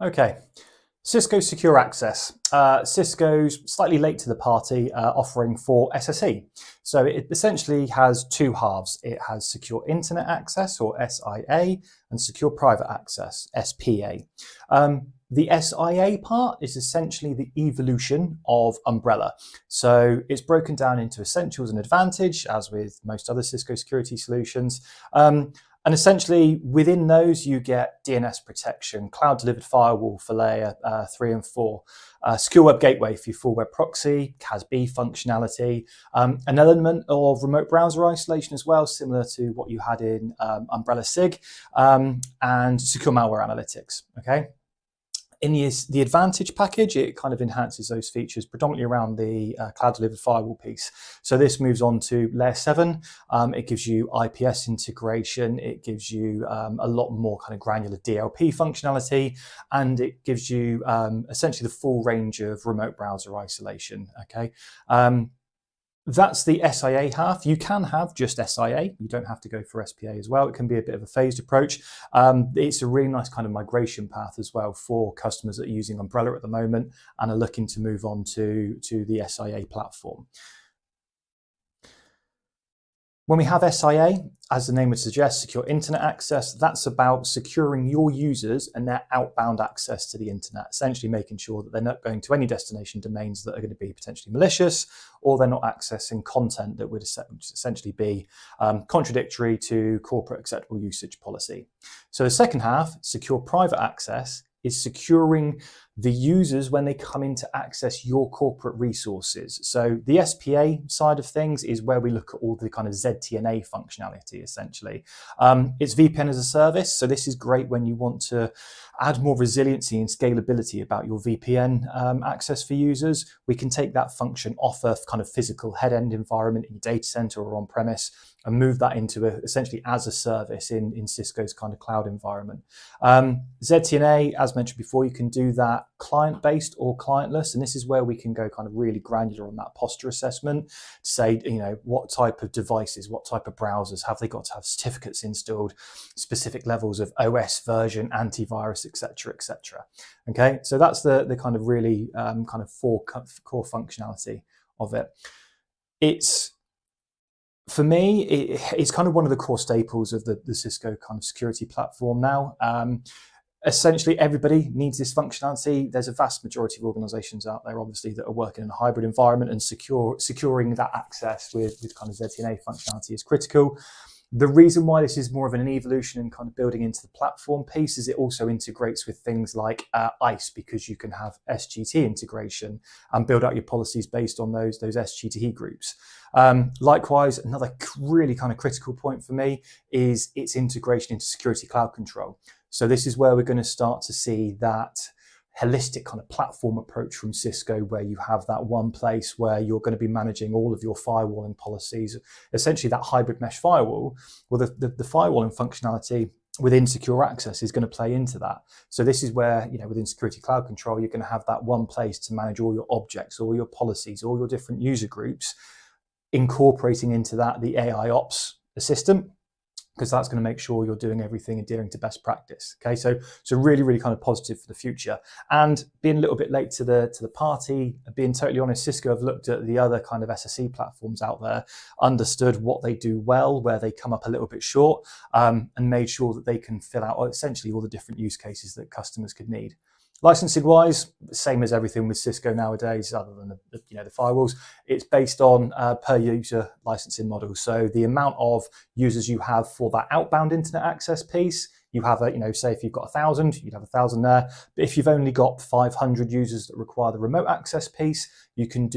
Okay, Cisco Secure Access. Cisco's slightly late to the party offering for SSE. So it essentially has two halves. It has Secure Internet Access, or SIA, and Secure Private Access, SPA. The SIA part is essentially the evolution of Umbrella. So it's broken down into Essentials and Advantage, as with most other Cisco security solutions. And essentially, within those, you get DNS protection, cloud-delivered firewall for layer 3 and 4, secure web gateway for your full web proxy, CASB functionality, an element of remote browser isolation as well, similar to what you had in Umbrella SIG, and secure malware analytics. Okay. In the Advantage package, it kind of enhances those features predominantly around the cloud-delivered firewall piece. So this moves on to layer 7. It gives you IPS integration. It gives you a lot more kind of granular DLP functionality, and it gives you essentially the full range of remote browser isolation. Okay. That's the SIA half. You can have just SIA. You don't have to go for SPA as well. It can be a bit of a phased approach. It's a really nice kind of migration path as well for customers that are using Umbrella at the moment and are looking to move on to the SIA platform. When we have SIA, as the name would suggest, Secure Internet Access, that's about securing your users and their outbound access to the internet, essentially making sure that they're not going to any destination domains that are going to be potentially malicious, or they're not accessing content that would essentially be contradictory to corporate acceptable usage policy. So the second half, Secure Private Access, is securing the users when they come in to access your corporate resources. So the SPA side of things is where we look at all the kind of ZTNA functionality, essentially. It's VPN as a service. So this is great when you want to add more resiliency and scalability about your VPN access for users. We can take that function off a kind of physical head-end environment in your data center or on-premise and move that into essentially as a service in Cisco's kind of cloud environment. ZTNA, as mentioned before, you can do that client-based or clientless, and this is where we can go kind of really granular on that posture assessment to say, you know, what type of devices, what type of browsers have they got to have certificates installed, specific levels of OS version, antivirus, etc., etc. Okay, so that's the kind of really kind of core functionality of it. For me, it's kind of one of the core staples of the Cisco kind of security platform now. Essentially, everybody needs this functionality. There's a vast majority of organizations out there, obviously, that are working in a hybrid environment, and securing that access with kind of ZTNA functionality is critical. The reason why this is more of an evolution and kind of building into the platform piece is it also integrates with things like ICE, because you can have SGT integration and build out your policies based on those SGTE groups. Likewise, another really kind of critical point for me is its integration into security cloud control. So this is where we're going to start to see that holistic kind of platform approach from Cisco, where you have that one place where you're going to be managing all of your firewalling policies, essentially that hybrid mesh firewall. Well, the firewalling functionality within Secure Access is going to play into that. So this is where, you know, within Security Cloud Control, you're going to have that one place to manage all your objects, all your policies, all your different user groups, incorporating into that the AI Ops assistant, because that's going to make sure you're doing everything adhering to best practice. Okay, so really, really kind of positive for the future. And being a little bit late to the party, being totally honest, Cisco have looked at the other kind of SSE platforms out there, understood what they do well, where they come up a little bit short, and made sure that they can fill out essentially all the different use cases that customers could need. Licensing wise, same as everything with Cisco nowadays, other than the firewalls, it's based on per user licensing model. So the amount of users you have for that outbound internet access piece, you have say if you've got 1,000, you'd have 1,000 there. But if you've only got 500 users that require the remote access piece, you can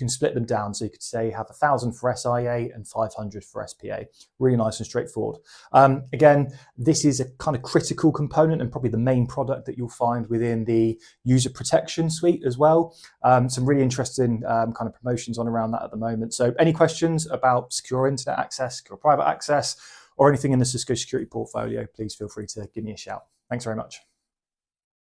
split them down. So you could say you have 1,000 for SIA and 500 for SPA. Really nice and straightforward. Again, this is a kind of critical component and probably the main product that you'll find within the user protection suite as well. Some really interesting kind of promotions on around that at the moment. So any questions about secure internet access, secure private access, or anything in the Cisco security portfolio, please feel free to give me a shout. Thanks very much.